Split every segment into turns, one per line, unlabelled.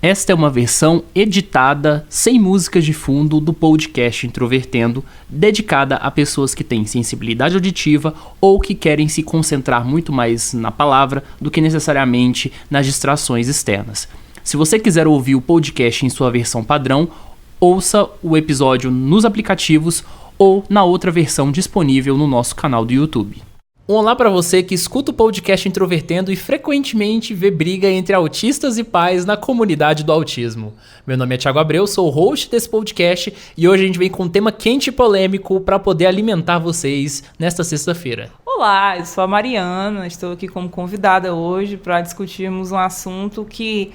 Esta é uma versão editada, sem músicas de fundo, do podcast Introvertendo, dedicada a pessoas que têm sensibilidade auditiva ou que querem se concentrar muito mais na palavra do que necessariamente nas distrações externas. Se você quiser ouvir o podcast em sua versão padrão, ouça o episódio nos aplicativos ou na outra versão disponível no nosso canal do YouTube. Um olá para você que escuta o podcast Introvertendo e frequentemente vê briga entre autistas e pais na comunidade do autismo. Meu nome é Thiago Abreu, sou o host desse podcast e hoje a gente vem com um tema quente e polêmico para poder alimentar vocês nesta sexta-feira.
Olá, eu sou a Mariana, estou aqui como convidada hoje para discutirmos um assunto que,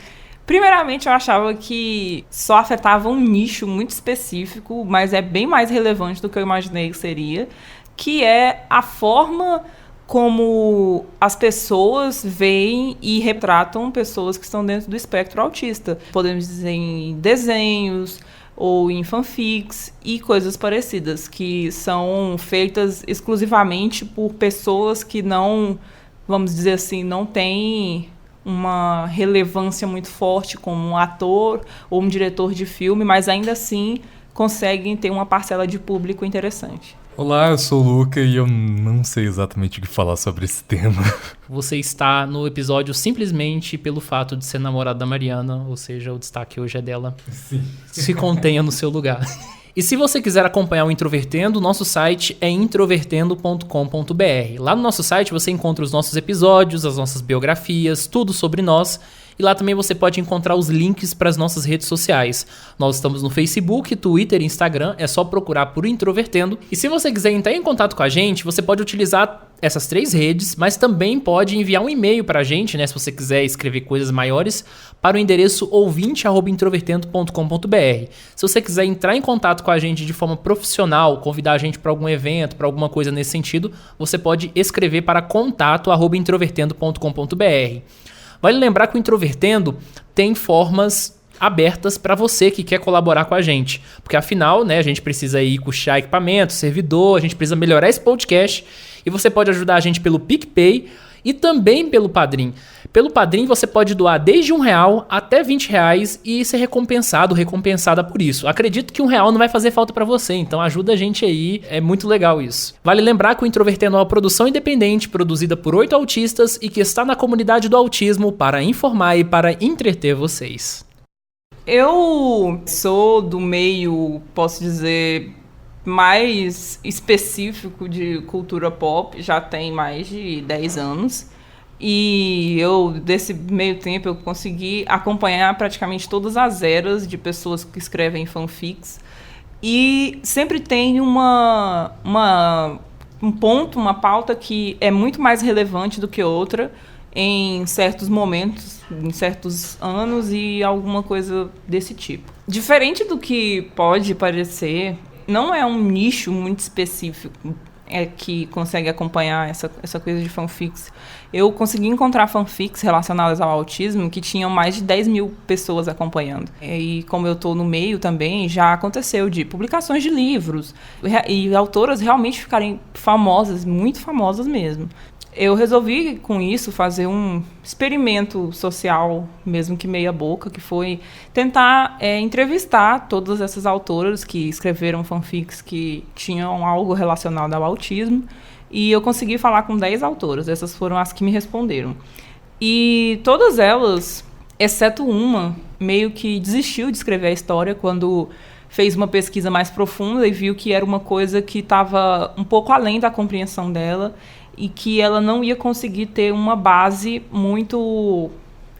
primeiramente, eu achava que só afetava um nicho muito específico, mas é bem mais relevante do que eu imaginei que seria, que é a forma como as pessoas veem e retratam pessoas que estão dentro do espectro autista. Podemos dizer em desenhos ou em fanfics e coisas parecidas, que são feitas exclusivamente por pessoas que não, vamos dizer assim, não têm uma relevância muito forte como um ator ou um diretor de filme, mas ainda assim conseguem ter uma parcela de público interessante.
Olá, eu sou o Luca e eu não sei exatamente o que falar sobre esse tema.
Você está no episódio simplesmente pelo fato de ser namorado da Mariana, ou seja, o destaque hoje é dela.
Sim.
Se contenha no seu lugar. E se você quiser acompanhar o Introvertendo, nosso site é introvertendo.com.br. Lá no nosso site você encontra os nossos episódios, as nossas biografias, tudo sobre nós. E lá também você pode encontrar os links para as nossas redes sociais. Nós estamos no Facebook, Twitter e Instagram, é só procurar por Introvertendo. E se você quiser entrar em contato com a gente, você pode utilizar essas 3 redes, mas também pode enviar um e-mail para a gente, né, se você quiser escrever coisas maiores, para o endereço ouvinte@introvertendo.com.br. Se você quiser entrar em contato com a gente de forma profissional, convidar a gente para algum evento, para alguma coisa nesse sentido, você pode escrever para contato@introvertendo.com.br. Vale lembrar que o Introvertendo tem formas abertas para você que quer colaborar com a gente. Porque afinal, né, a gente precisa ir custear equipamento, servidor, a gente precisa melhorar esse podcast. E você pode ajudar a gente pelo PicPay e também pelo Padrim. Pelo Padrim você pode doar desde R$1 até R$20 e ser recompensada por isso. Acredito que R$1 não vai fazer falta para você, então ajuda a gente aí, é muito legal isso. Vale lembrar que o Introvertendo é uma produção independente, produzida por 8 autistas e que está na comunidade do autismo para informar e para entreter vocês.
Eu sou do meio, posso dizer, mais específico de cultura pop, já tem mais de 10 anos. E desse meio tempo, eu consegui acompanhar praticamente todas as eras de pessoas que escrevem fanfics. E sempre tem um ponto, uma pauta que é muito mais relevante do que outra em certos momentos, em certos anos e alguma coisa desse tipo. Diferente do que pode parecer, não é um nicho muito específico que consegue acompanhar essa coisa de fanfics. Eu consegui encontrar fanfics relacionadas ao autismo que tinham mais de 10 mil pessoas acompanhando. E como eu estou no meio também, já aconteceu de publicações de livros e autoras realmente ficarem famosas, muito famosas mesmo. Eu resolvi, com isso, fazer um experimento social, mesmo que meia boca, que foi tentar entrevistar todas essas autoras que escreveram fanfics que tinham algo relacionado ao autismo. E eu consegui falar com 10 autoras, essas foram as que me responderam. E todas elas, exceto uma, meio que desistiu de escrever a história quando fez uma pesquisa mais profunda e viu que era uma coisa que estava um pouco além da compreensão dela e que ela não ia conseguir ter uma base muito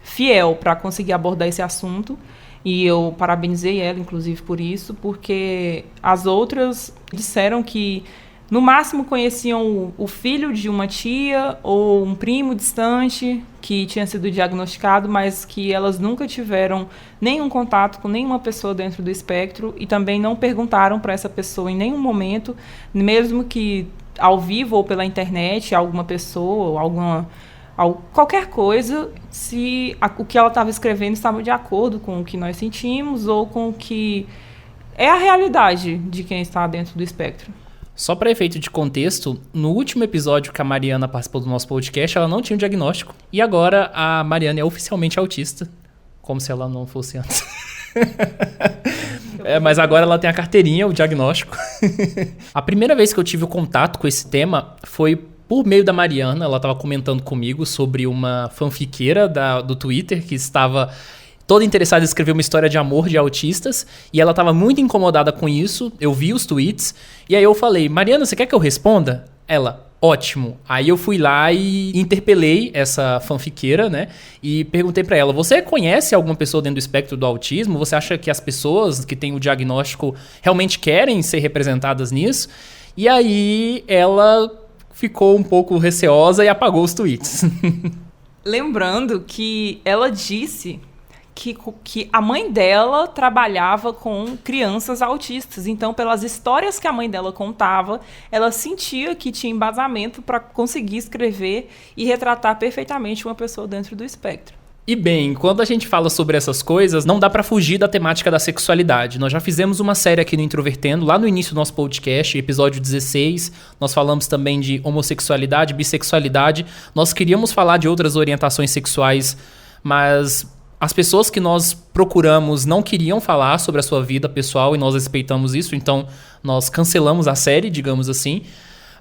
fiel para conseguir abordar esse assunto. E eu parabenizei ela, inclusive, por isso, porque as outras disseram que, no máximo, conheciam o filho de uma tia ou um primo distante que tinha sido diagnosticado, mas que elas nunca tiveram nenhum contato com nenhuma pessoa dentro do espectro e também não perguntaram para essa pessoa em nenhum momento, mesmo que ao vivo ou pela internet, alguma pessoa, qualquer coisa, se o que ela estava escrevendo estava de acordo com o que nós sentimos ou com o que é a realidade de quem está dentro do espectro.
Só para efeito de contexto, no último episódio que a Mariana participou do nosso podcast, ela não tinha um diagnóstico. E agora a Mariana é oficialmente autista, Como se ela não fosse antes. Mas agora ela tem a carteirinha, o diagnóstico. A primeira vez que eu tive o contato com esse tema foi por meio da Mariana. Ela estava comentando comigo sobre uma fanfiqueira do Twitter que estava toda interessada em escrever uma história de amor de autistas. E ela estava muito incomodada com isso. Eu vi os tweets. E aí eu falei, Mariana, você quer que eu responda? Ela, ótimo. Aí eu fui lá e interpelei essa fanfiqueira, né? E perguntei pra ela, você conhece alguma pessoa dentro do espectro do autismo? Você acha que as pessoas que têm o diagnóstico realmente querem ser representadas nisso? E aí ela ficou um pouco receosa e apagou os tweets.
Lembrando que ela disse que a mãe dela trabalhava com crianças autistas. Então, pelas histórias que a mãe dela contava, ela sentia que tinha embasamento para conseguir escrever e retratar perfeitamente uma pessoa dentro do espectro.
E bem, quando a gente fala sobre essas coisas, não dá pra fugir da temática da sexualidade. Nós já fizemos uma série aqui no Introvertendo, lá no início do nosso podcast, episódio 16. Nós falamos também de homossexualidade, bissexualidade. Nós queríamos falar de outras orientações sexuais, mas as pessoas que nós procuramos não queriam falar sobre a sua vida pessoal e nós respeitamos isso, então nós cancelamos a série, digamos assim.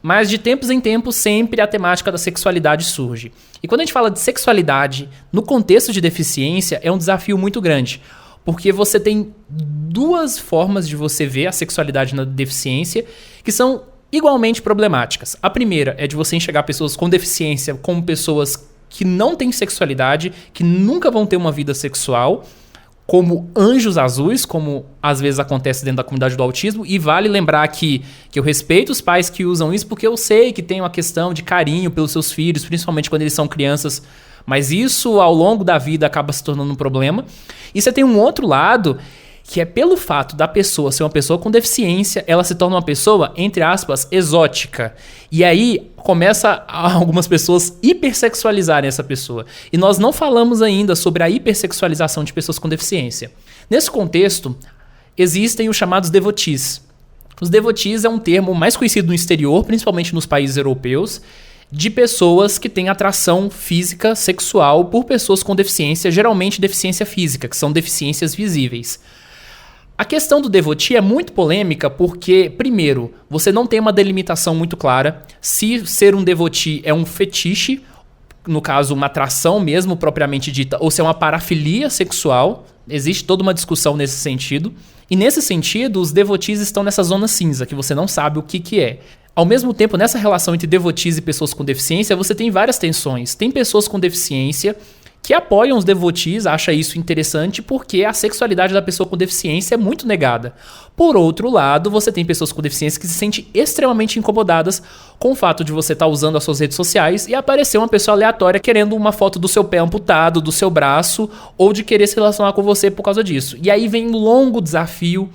Mas de tempos em tempos, sempre a temática da sexualidade surge. E quando a gente fala de sexualidade no contexto de deficiência, é um desafio muito grande. Porque você tem duas formas de você ver a sexualidade na deficiência que são igualmente problemáticas. A primeira é de você enxergar pessoas com deficiência como pessoas que não têm sexualidade, que nunca vão ter uma vida sexual, como anjos azuis, como às vezes acontece dentro da comunidade do autismo. E vale lembrar que eu respeito os pais que usam isso, porque eu sei que tem uma questão de carinho pelos seus filhos, principalmente quando eles são crianças, mas isso ao longo da vida acaba se tornando um problema. E você tem um outro lado, que é pelo fato da pessoa ser uma pessoa com deficiência, ela se torna uma pessoa, entre aspas, exótica. E aí começa algumas pessoas hipersexualizarem essa pessoa. E nós não falamos ainda sobre a hipersexualização de pessoas com deficiência. Nesse contexto, existem os chamados devotees. Os devotees é um termo mais conhecido no exterior, principalmente nos países europeus, de pessoas que têm atração física, sexual por pessoas com deficiência, geralmente deficiência física, que são deficiências visíveis. A questão do devotee é muito polêmica porque, primeiro, você não tem uma delimitação muito clara se ser um devotee é um fetiche, no caso uma atração mesmo propriamente dita, ou se é uma parafilia sexual. Existe toda uma discussão nesse sentido. E nesse sentido, os devotees estão nessa zona cinza, que você não sabe o que é. Ao mesmo tempo, nessa relação entre devotees e pessoas com deficiência, você tem várias tensões. Tem pessoas com deficiência que apoiam os devotees, acham isso interessante porque a sexualidade da pessoa com deficiência é muito negada. Por outro lado, você tem pessoas com deficiência que se sentem extremamente incomodadas com o fato de você estar usando as suas redes sociais e aparecer uma pessoa aleatória querendo uma foto do seu pé amputado, do seu braço, ou de querer se relacionar com você por causa disso. E aí vem um longo desafio.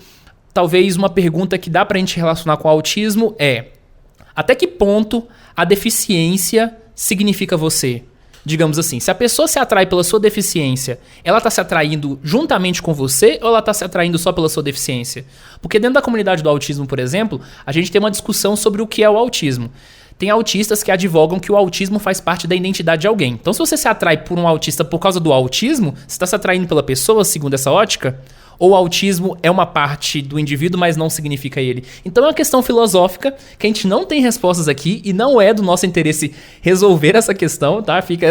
Talvez uma pergunta que dá pra gente relacionar com o autismo é: até que ponto a deficiência significa você? Digamos assim, se a pessoa se atrai pela sua deficiência, ela está se atraindo juntamente com você ou ela está se atraindo só pela sua deficiência? Porque dentro da comunidade do autismo, por exemplo, a gente tem uma discussão sobre o que é o autismo. Tem autistas que advogam que o autismo faz parte da identidade de alguém. Então, se você se atrai por um autista por causa do autismo, você está se atraindo pela pessoa, segundo essa ótica? Ou o autismo é uma parte do indivíduo, mas não significa ele? Então é uma questão filosófica que a gente não tem respostas aqui e não é do nosso interesse resolver essa questão, tá? Fica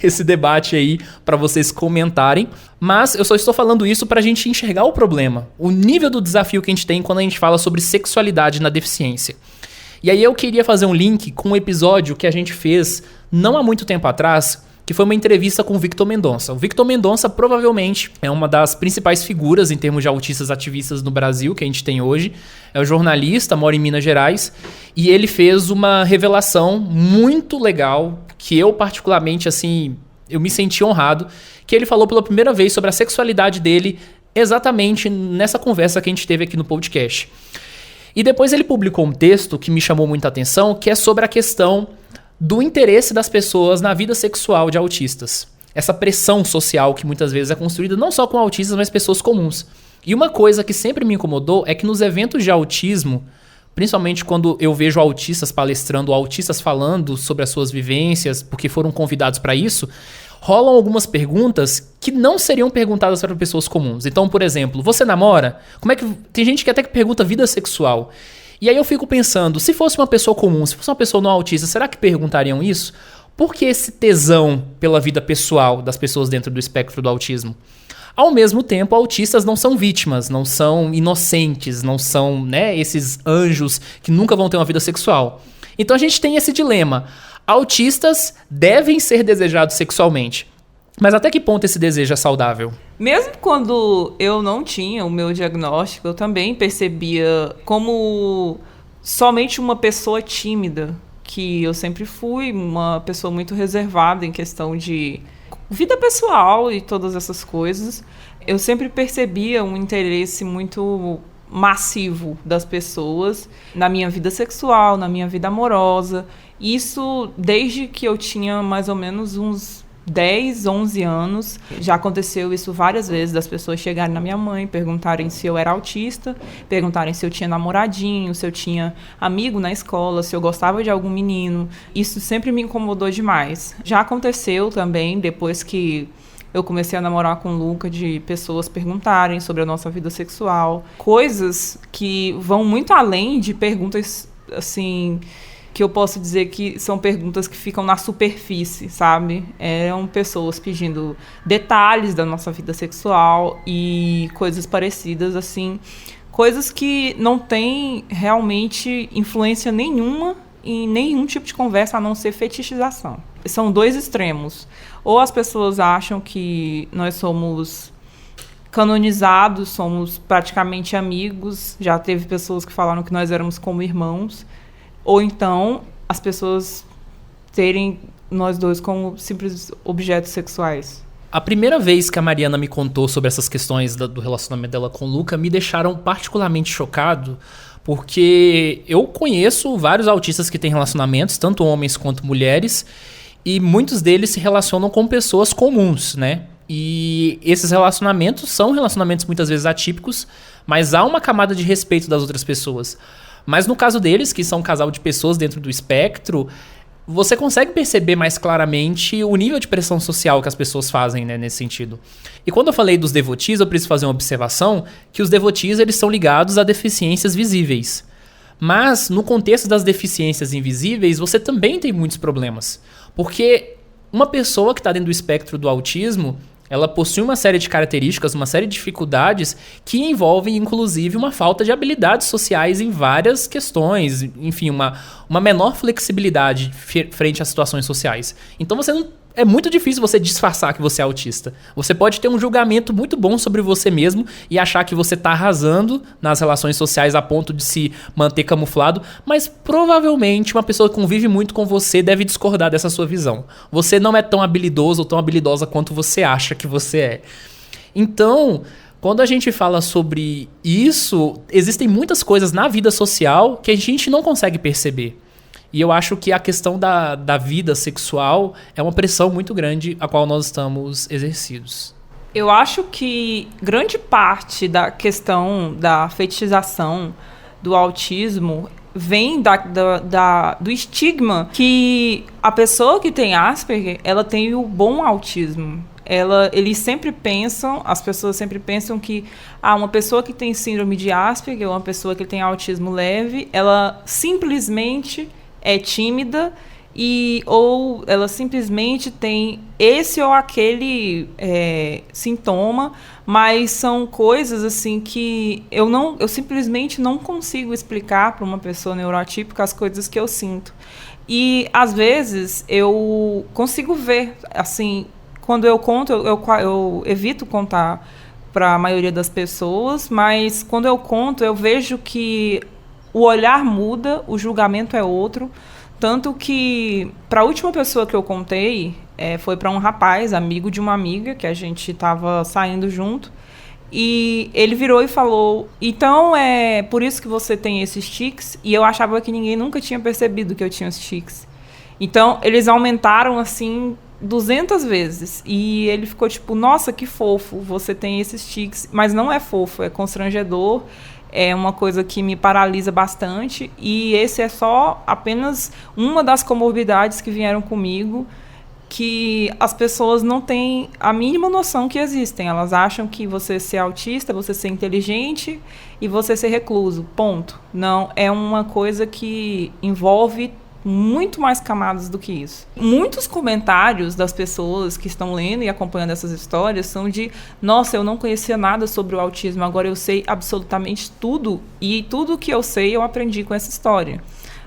esse debate aí para vocês comentarem. Mas eu só estou falando isso para a gente enxergar o problema, o nível do desafio que a gente tem quando a gente fala sobre sexualidade na deficiência. E aí eu queria fazer um link com um episódio que a gente fez não há muito tempo atrás, que foi uma entrevista com o Victor Mendonça. O Victor Mendonça provavelmente é uma das principais figuras em termos de autistas ativistas no Brasil que a gente tem hoje. É um jornalista, mora em Minas Gerais, e ele fez uma revelação muito legal, que eu particularmente, assim, eu me senti honrado, que ele falou pela primeira vez sobre a sexualidade dele exatamente nessa conversa que a gente teve aqui no podcast. E depois ele publicou um texto que me chamou muita atenção, que é sobre a questão do interesse das pessoas na vida sexual de autistas. Essa pressão social que muitas vezes é construída não só com autistas, mas pessoas comuns. E uma coisa que sempre me incomodou é que nos eventos de autismo, principalmente quando eu vejo autistas palestrando, autistas falando sobre as suas vivências, porque foram convidados para isso, rolam algumas perguntas que não seriam perguntadas para pessoas comuns. Então, por exemplo, você namora? Tem gente que até que pergunta vida sexual. E aí eu fico pensando, se fosse uma pessoa comum, se fosse uma pessoa não autista, será que perguntariam isso? Por que esse tesão pela vida pessoal das pessoas dentro do espectro do autismo? Ao mesmo tempo, autistas não são vítimas, não são inocentes, não são, né, esses anjos que nunca vão ter uma vida sexual. Então a gente tem esse dilema. Autistas devem ser desejados sexualmente. Mas até que ponto esse desejo é saudável?
Mesmo quando eu não tinha o meu diagnóstico, eu também percebia como somente uma pessoa tímida, que eu sempre fui uma pessoa muito reservada em questão de vida pessoal e todas essas coisas. Eu sempre percebia um interesse muito massivo das pessoas na minha vida sexual, na minha vida amorosa. Isso desde que eu tinha mais ou menos uns 10, 11 anos. Já aconteceu isso várias vezes, das pessoas chegarem na minha mãe, perguntarem se eu era autista, perguntarem se eu tinha namoradinho, se eu tinha amigo na escola, se eu gostava de algum menino. Isso sempre me incomodou demais. Já aconteceu também, depois que eu comecei a namorar com o Luca, de pessoas perguntarem sobre a nossa vida sexual. Coisas que vão muito além de perguntas, assim, que eu posso dizer que são perguntas que ficam na superfície, sabe? Eram pessoas pedindo detalhes da nossa vida sexual e coisas parecidas, assim. Coisas que não têm realmente influência nenhuma em nenhum tipo de conversa, a não ser fetichização. São dois extremos. Ou as pessoas acham que nós somos canonizados, somos praticamente amigos. Já teve pessoas que falaram que nós éramos como irmãos. Ou então as pessoas terem nós dois como simples objetos sexuais.
A primeira vez que a Mariana me contou sobre essas questões do relacionamento dela com o Luca me deixaram particularmente chocado, porque eu conheço vários autistas que têm relacionamentos, tanto homens quanto mulheres, e muitos deles se relacionam com pessoas comuns, né? E esses relacionamentos são relacionamentos muitas vezes atípicos, mas há uma camada de respeito das outras pessoas. Mas no caso deles, que são um casal de pessoas dentro do espectro, você consegue perceber mais claramente o nível de pressão social que as pessoas fazem, né, nesse sentido. E quando eu falei dos devotees, eu preciso fazer uma observação que os devotees eles são ligados a deficiências visíveis. Mas no contexto das deficiências invisíveis, você também tem muitos problemas. Porque uma pessoa que está dentro do espectro do autismo, ela possui uma série de características, uma série de dificuldades que envolvem, inclusive, uma falta de habilidades sociais em várias questões. Enfim, uma menor flexibilidade frente às situações sociais. Então, é muito difícil você disfarçar que você é autista. Você pode ter um julgamento muito bom sobre você mesmo e achar que você está arrasando nas relações sociais a ponto de se manter camuflado, mas provavelmente uma pessoa que convive muito com você deve discordar dessa sua visão. Você não é tão habilidoso ou tão habilidosa quanto você acha que você é. Então, quando a gente fala sobre isso, existem muitas coisas na vida social que a gente não consegue perceber. E eu acho que a questão da vida sexual é uma pressão muito grande a qual nós estamos exercidos.
Eu acho que grande parte da questão da fetichização do autismo vem do estigma que a pessoa que tem Asperger, ela tem o bom autismo. As pessoas sempre pensam que uma pessoa que tem síndrome de Asperger, uma pessoa que tem autismo leve, ela simplesmente é tímida ou ela simplesmente tem esse ou aquele sintoma, mas são coisas assim que eu simplesmente não consigo explicar para uma pessoa neuroatípica as coisas que eu sinto. E às vezes eu consigo ver, assim, quando eu conto, eu evito contar para a maioria das pessoas, mas quando eu conto, eu vejo que o olhar muda, o julgamento é outro. Tanto que, para a última pessoa que eu contei, foi para um rapaz, amigo de uma amiga, que a gente estava saindo junto. E ele virou e falou, então é por isso que você tem esses tics? E eu achava que ninguém nunca tinha percebido que eu tinha os tics. Então, eles aumentaram, assim, 200 vezes. E ele ficou tipo, nossa, que fofo, você tem esses tics. Mas não é fofo, é constrangedor. É uma coisa que me paralisa bastante, e esse é só apenas uma das comorbidades que vieram comigo. que as pessoas não têm a mínima noção que existem. Elas acham que você ser autista, você ser inteligente e você ser recluso. Ponto. Não, é uma coisa que envolve muito mais camadas do que isso. Muitos comentários das pessoas que estão lendo e acompanhando essas histórias são de: nossa, eu não conhecia nada sobre o autismo, agora eu sei absolutamente tudo, e tudo que eu sei eu aprendi com essa história.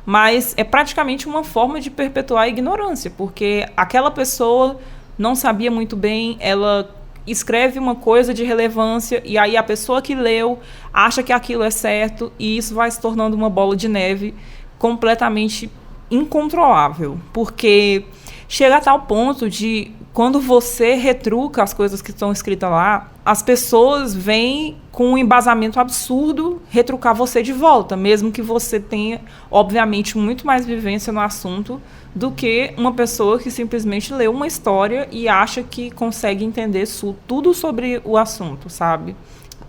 Mas é praticamente uma forma de perpetuar a ignorância, porque aquela pessoa não sabia muito bem, ela escreve uma coisa de relevância e aí a pessoa que leu acha que aquilo é certo, e isso vai se tornando uma bola de neve completamente incontrolável, porque chega a tal ponto de, quando você retruca as coisas que estão escritas lá, as pessoas vêm com um embasamento absurdo retrucar você de volta, mesmo que você tenha, obviamente, muito mais vivência no assunto do que uma pessoa que simplesmente lê uma história e acha que consegue entender tudo sobre o assunto, sabe?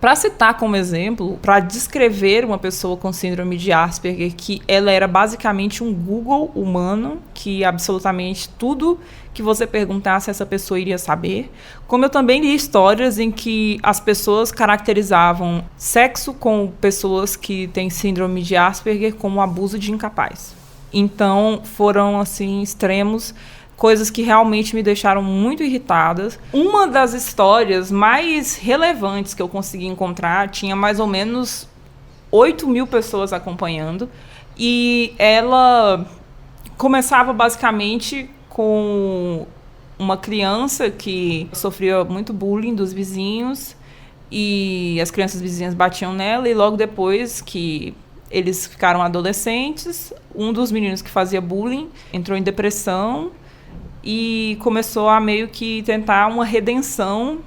Para citar como exemplo, para descrever uma pessoa com síndrome de Asperger, que ela era basicamente um Google humano, que absolutamente tudo que você perguntasse, essa pessoa iria saber. Como eu também li histórias em que as pessoas caracterizavam sexo com pessoas que têm síndrome de Asperger como abuso de incapaz. Então, foram, assim, extremos, coisas que realmente me deixaram muito irritadas. Uma das histórias mais relevantes que eu consegui encontrar tinha mais ou menos 8.000 pessoas acompanhando, e ela começava basicamente com uma criança que sofria muito bullying dos vizinhos, e as crianças vizinhas batiam nela, e logo depois que eles ficaram adolescentes, um dos meninos que fazia bullying entrou em depressão e começou a meio que tentar uma redenção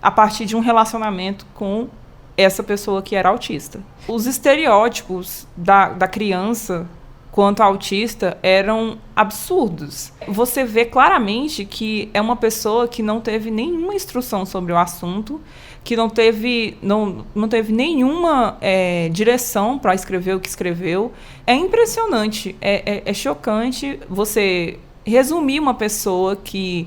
a partir de um relacionamento com essa pessoa que era autista. Os estereótipos da criança quanto autista eram absurdos. Você vê claramente que é uma pessoa que não teve nenhuma instrução sobre o assunto, que não teve nenhuma direção para escrever o que escreveu. É impressionante, é chocante você resumir uma pessoa que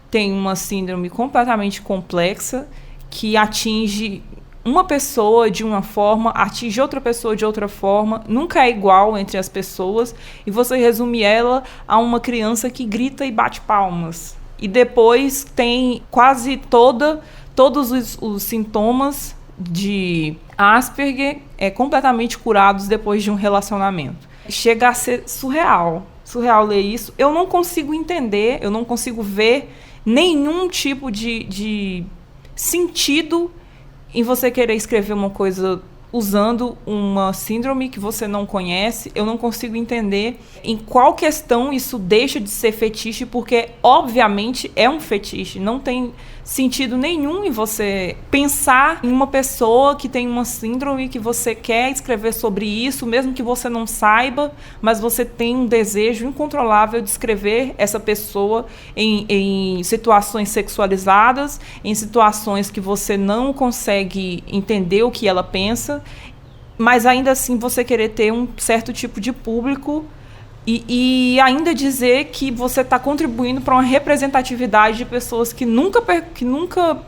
tem uma síndrome completamente complexa, que atinge uma pessoa de uma forma, atinge outra pessoa de outra forma, nunca é igual entre as pessoas, e você resume ela a uma criança que grita e bate palmas. E depois tem quase todos os sintomas de Asperger completamente curados depois de um relacionamento. Chega a ser surreal ler isso. Eu não consigo entender, eu não consigo ver nenhum tipo de sentido em você querer escrever uma coisa usando uma síndrome que você não conhece. Eu não consigo entender em qual questão isso deixa de ser fetiche, porque obviamente é um fetiche. Não tem sentido nenhum em você pensar em uma pessoa que tem uma síndrome, que você quer escrever sobre isso, mesmo que você não saiba, mas você tem um desejo incontrolável de escrever essa pessoa em situações sexualizadas, em situações que você não consegue entender o que ela pensa, mas ainda assim você querer ter um certo tipo de público e ainda dizer que você está contribuindo para uma representatividade de pessoas que nunca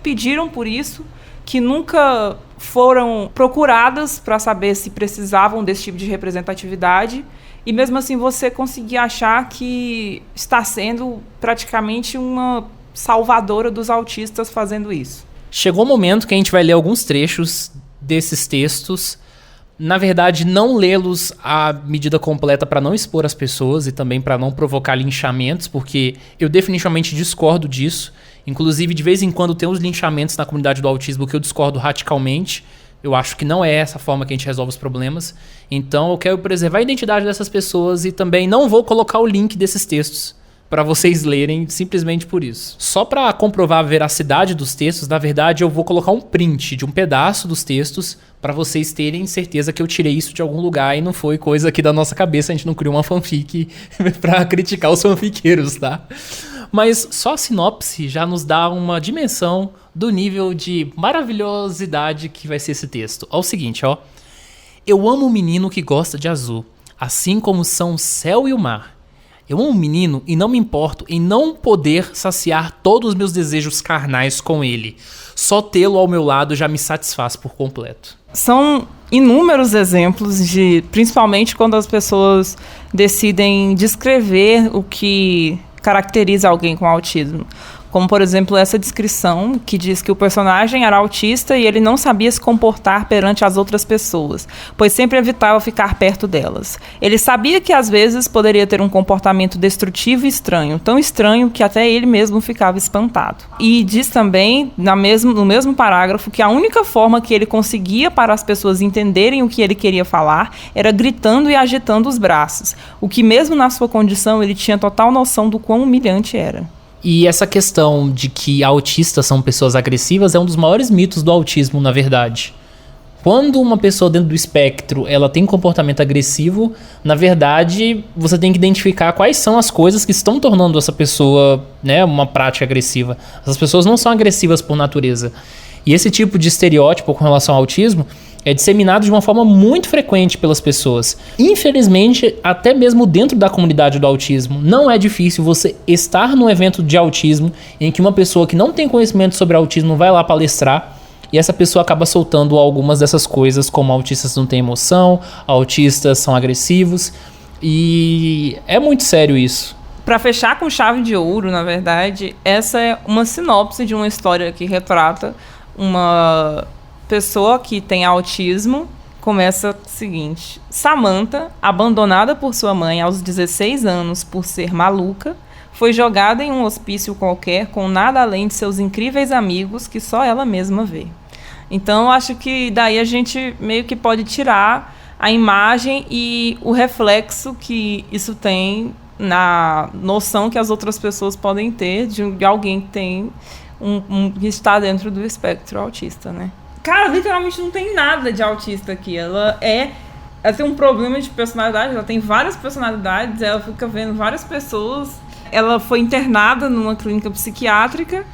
pediram por isso, que nunca foram procuradas para saber se precisavam desse tipo de representatividade, e mesmo assim você conseguir achar que está sendo praticamente uma salvadora dos autistas fazendo isso.
Chegou o momento que a gente vai ler alguns trechos desses textos. Na verdade, não lê-los à medida completa para não expor as pessoas e também para não provocar linchamentos, porque eu definitivamente discordo disso. Inclusive, de vez em quando tem uns linchamentos na comunidade do autismo que eu discordo radicalmente. Eu acho que não é essa forma que a gente resolve os problemas. Então, eu quero preservar a identidade dessas pessoas e também não vou colocar o link desses textos para vocês lerem simplesmente por isso. Só para comprovar a veracidade dos textos, na verdade, eu vou colocar um print de um pedaço dos textos para vocês terem certeza que eu tirei isso de algum lugar e não foi coisa aqui da nossa cabeça, a gente não criou uma fanfic para criticar os fanfiqueiros, tá? Mas só a sinopse já nos dá uma dimensão do nível de maravilhosidade que vai ser esse texto. Ó, o seguinte, ó. Eu amo o menino que gosta de azul, assim como são o céu e o mar. Eu amo um menino e não me importo em não poder saciar todos os meus desejos carnais com ele. Só tê-lo ao meu lado já me satisfaz por completo.
São inúmeros exemplos de, principalmente quando as pessoas decidem descrever o que caracteriza alguém com autismo. Como, por exemplo, essa descrição que diz que o personagem era autista e ele não sabia se comportar perante as outras pessoas, pois sempre evitava ficar perto delas. Ele sabia que, às vezes, poderia ter um comportamento destrutivo e estranho, tão estranho que até ele mesmo ficava espantado. E diz também, no mesmo parágrafo, que a única forma que ele conseguia para as pessoas entenderem o que ele queria falar era gritando e agitando os braços, o que, mesmo na sua condição, ele tinha total noção do quão humilhante era.
E essa questão de que autistas são pessoas agressivas é um dos maiores mitos do autismo, na verdade. Quando uma pessoa dentro do espectro ela tem comportamento agressivo, na verdade, você tem que identificar quais são as coisas que estão tornando essa pessoa, né, uma prática agressiva. Essas pessoas não são agressivas por natureza. E esse tipo de estereótipo com relação ao autismo é disseminado de uma forma muito frequente pelas pessoas. Infelizmente, até mesmo dentro da comunidade do autismo, não é difícil você estar num evento de autismo em que uma pessoa que não tem conhecimento sobre autismo vai lá palestrar e essa pessoa acaba soltando algumas dessas coisas, como autistas não têm emoção, autistas são agressivos, e é muito sério isso.
Para fechar com chave de ouro, na verdade, essa é uma sinopse de uma história que retrata uma pessoa que tem autismo. Começa o seguinte: Samantha, abandonada por sua mãe aos 16 anos por ser maluca, foi jogada em um hospício qualquer com nada além de seus incríveis amigos que só ela mesma vê. Então, acho que daí a gente meio que pode tirar a imagem e o reflexo que isso tem na noção que as outras pessoas podem ter de alguém que tem que está dentro do espectro autista, né? Cara, literalmente não tem nada de autista aqui. Ela tem um problema de personalidade, ela tem várias personalidades, ela fica vendo várias pessoas. Ela foi internada numa clínica psiquiátrica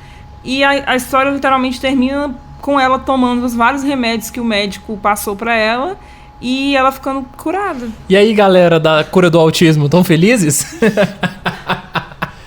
e a história literalmente termina com ela tomando os vários remédios que o médico passou pra ela e ela ficando curada.
E aí, galera da cura do autismo, tão felizes?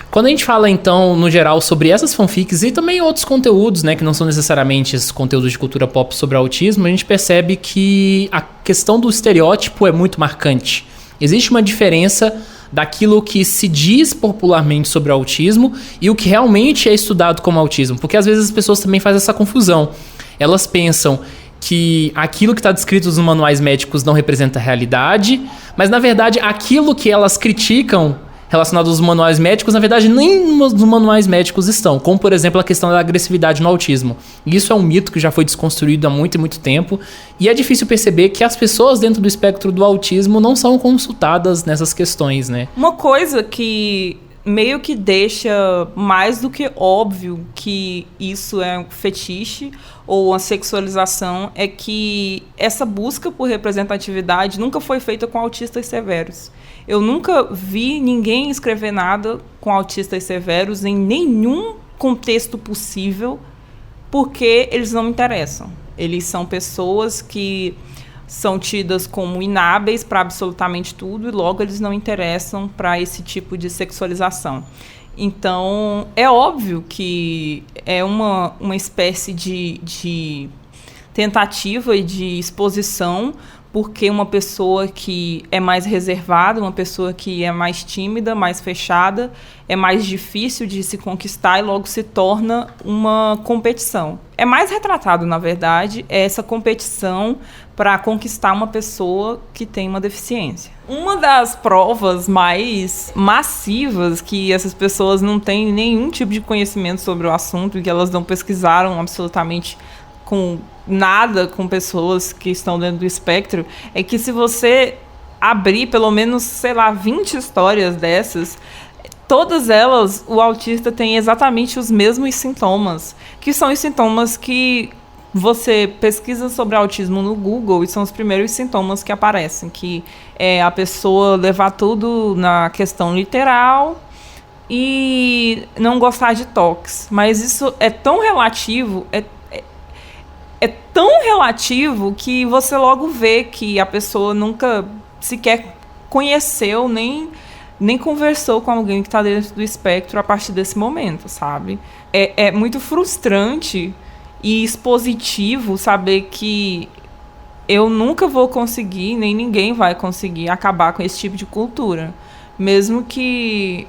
Quando a gente fala, então, no geral, sobre essas fanfics e também outros conteúdos, né, que não são necessariamente esses conteúdos de cultura pop sobre autismo, a gente percebe que a questão do estereótipo é muito marcante. Existe uma diferença daquilo que se diz popularmente sobre autismo e o que realmente é estudado como autismo, porque às vezes as pessoas também fazem essa confusão. Elas pensam que aquilo que está descrito nos manuais médicos não representa a realidade, mas na verdade aquilo que elas criticam relacionado aos manuais médicos, na verdade, nem nos manuais médicos estão, como, por exemplo, a questão da agressividade no autismo. E isso é um mito que já foi desconstruído há muito e muito tempo, e é difícil perceber que as pessoas dentro do espectro do autismo não são consultadas nessas questões, né?
Uma coisa que meio que deixa mais do que óbvio que isso é um fetiche ou uma sexualização é que essa busca por representatividade nunca foi feita com autistas severos. Eu nunca vi ninguém escrever nada com autistas severos em nenhum contexto possível, porque eles não me interessam. Eles são pessoas que são tidas como inábeis para absolutamente tudo e logo eles não interessam para esse tipo de sexualização. Então, é óbvio que é uma espécie de tentativa e de exposição, porque uma pessoa que é mais reservada, uma pessoa que é mais tímida, mais fechada, é mais difícil de se conquistar e logo se torna uma competição. É mais retratado, na verdade, essa competição para conquistar uma pessoa que tem uma deficiência. Uma das provas mais massivas que essas pessoas não têm nenhum tipo de conhecimento sobre o assunto e que elas não pesquisaram absolutamente com nada com pessoas que estão dentro do espectro, é que se você abrir pelo menos, 20 histórias dessas, todas elas, o autista tem exatamente os mesmos sintomas, que são os sintomas que você pesquisa sobre autismo no Google e são os primeiros sintomas que aparecem, que é a pessoa levar tudo na questão literal e não gostar de toques. Mas isso é tão relativo, é tão relativo que você logo vê que a pessoa nunca sequer conheceu nem nem conversou com alguém que está dentro do espectro a partir desse momento, sabe? É muito frustrante e expositivo saber que eu nunca vou conseguir, nem ninguém vai conseguir acabar com esse tipo de cultura. Mesmo que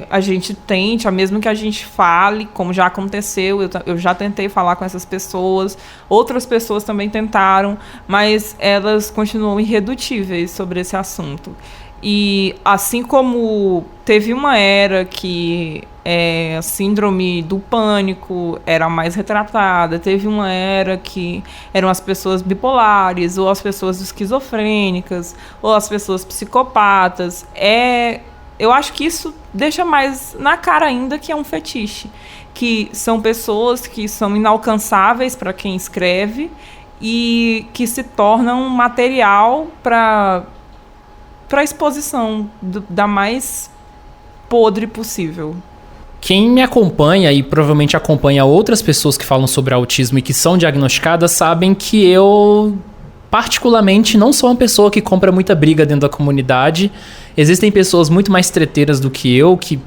a gente tente, mesmo que a gente fale, como já aconteceu, eu já tentei falar com essas pessoas, outras pessoas também tentaram, mas elas continuam irredutíveis sobre esse assunto. E assim como teve uma era que a síndrome do pânico era mais retratada, teve uma era que eram as pessoas bipolares, ou as pessoas esquizofrênicas, ou as pessoas psicopatas. Eu acho que isso deixa mais na cara ainda que é um fetiche, que são pessoas que são inalcançáveis para quem escreve e que se tornam material para exposição da mais podre possível.
Quem me acompanha e provavelmente acompanha outras pessoas que falam sobre autismo e que são diagnosticadas sabem que eu, particularmente, não sou uma pessoa que compra muita briga dentro da comunidade. Existem pessoas muito mais treteiras do que eu, que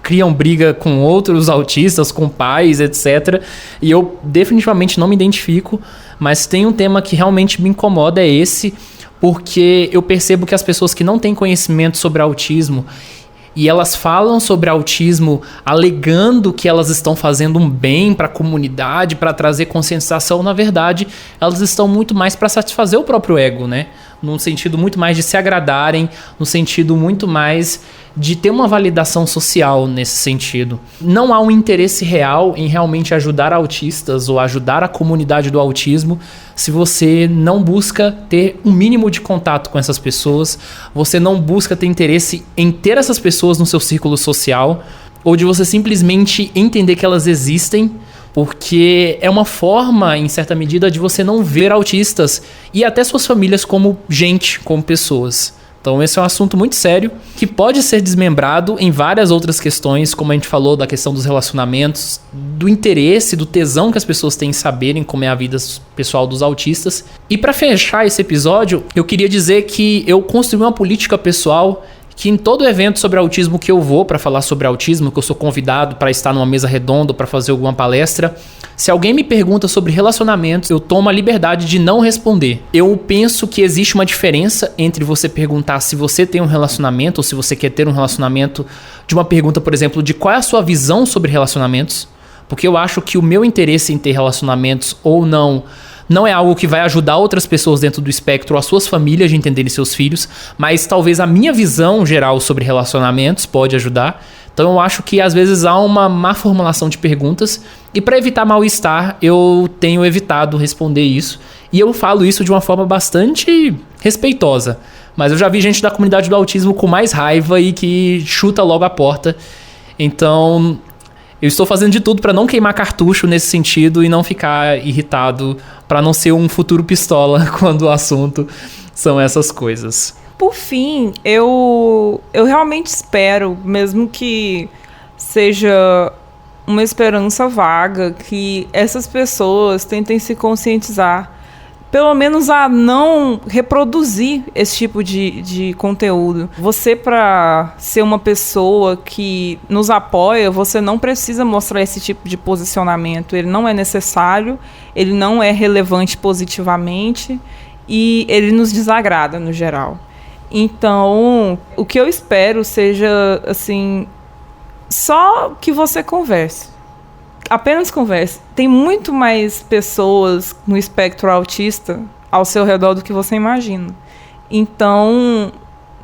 criam briga com outros autistas, com pais, etc. E eu definitivamente não me identifico, mas tem um tema que realmente me incomoda, é esse, porque eu percebo que as pessoas que não têm conhecimento sobre autismo e elas falam sobre autismo alegando que elas estão fazendo um bem para a comunidade, para trazer conscientização, na verdade, elas estão muito mais para satisfazer o próprio ego, né? Num sentido muito mais de se agradarem, no sentido muito mais de ter uma validação social nesse sentido. Não há um interesse real em realmente ajudar autistas ou ajudar a comunidade do autismo se você não busca ter um mínimo de contato com essas pessoas, você não busca ter interesse em ter essas pessoas no seu círculo social, ou de você simplesmente entender que elas existem, porque é uma forma, em certa medida, de você não ver autistas e até suas famílias como gente, como pessoas. Então esse é um assunto muito sério, que pode ser desmembrado em várias outras questões, como a gente falou da questão dos relacionamentos, do interesse, do tesão que as pessoas têm em saberem como é a vida pessoal dos autistas. E para fechar esse episódio, eu queria dizer que eu construí uma política pessoal que em todo evento sobre autismo que eu vou para falar sobre autismo, que eu sou convidado para estar numa mesa redonda, para fazer alguma palestra, se alguém me pergunta sobre relacionamentos, eu tomo a liberdade de não responder. Eu penso que existe uma diferença entre você perguntar se você tem um relacionamento ou se você quer ter um relacionamento, de uma pergunta, por exemplo, de qual é a sua visão sobre relacionamentos, porque eu acho que o meu interesse em ter relacionamentos ou não é algo que vai ajudar outras pessoas dentro do espectro, as suas famílias de entenderem seus filhos, mas talvez a minha visão geral sobre relacionamentos pode ajudar. Então eu acho que às vezes há uma má formulação de perguntas e para evitar mal-estar eu tenho evitado responder isso. E eu falo isso de uma forma bastante respeitosa, mas eu já vi gente da comunidade do autismo com mais raiva e que chuta logo a porta. Então eu estou fazendo de tudo para não queimar cartucho nesse sentido e não ficar irritado, para não ser um futuro pistola quando o assunto são essas coisas.
Por fim, eu realmente espero, mesmo que seja uma esperança vaga, que essas pessoas tentem se conscientizar, pelo menos a não reproduzir esse tipo de conteúdo. Você, para ser uma pessoa que nos apoia, você não precisa mostrar esse tipo de posicionamento. Ele não é necessário, ele não é relevante positivamente e ele nos desagrada no geral. Então, o que eu espero seja, assim, só que você converse. Apenas converse. Tem muito mais pessoas no espectro autista ao seu redor do que você imagina. Então,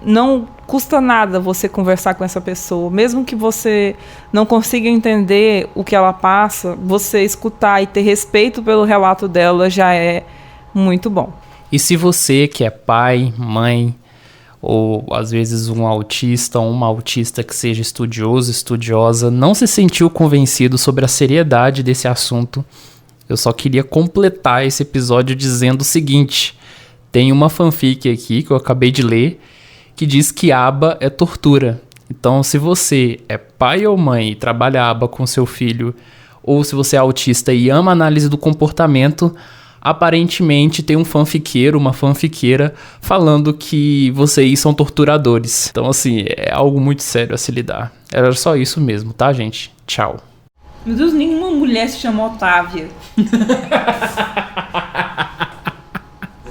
não custa nada você conversar com essa pessoa. Mesmo que você não consiga entender o que ela passa, você escutar e ter respeito pelo relato dela já é muito bom.
E se você que é pai, mãe, ou às vezes um autista ou uma autista que seja estudioso, estudiosa, não se sentiu convencido sobre a seriedade desse assunto, eu só queria completar esse episódio dizendo o seguinte: tem uma fanfic aqui que eu acabei de ler que diz que aba é tortura. Então, se você é pai ou mãe e trabalha aba com seu filho, ou se você é autista e ama análise do comportamento, aparentemente tem um fanfiqueiro, uma fanfiqueira, falando que vocês são torturadores. Então, assim, é algo muito sério a se lidar. Era só isso mesmo, tá, gente? Tchau.
Meu Deus, nenhuma mulher se chama Otávia.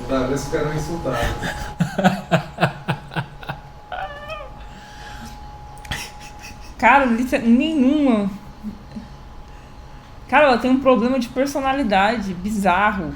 Otávias ficaram insultadas.
Cara, nenhuma. Cara, ela tem um problema de personalidade bizarro.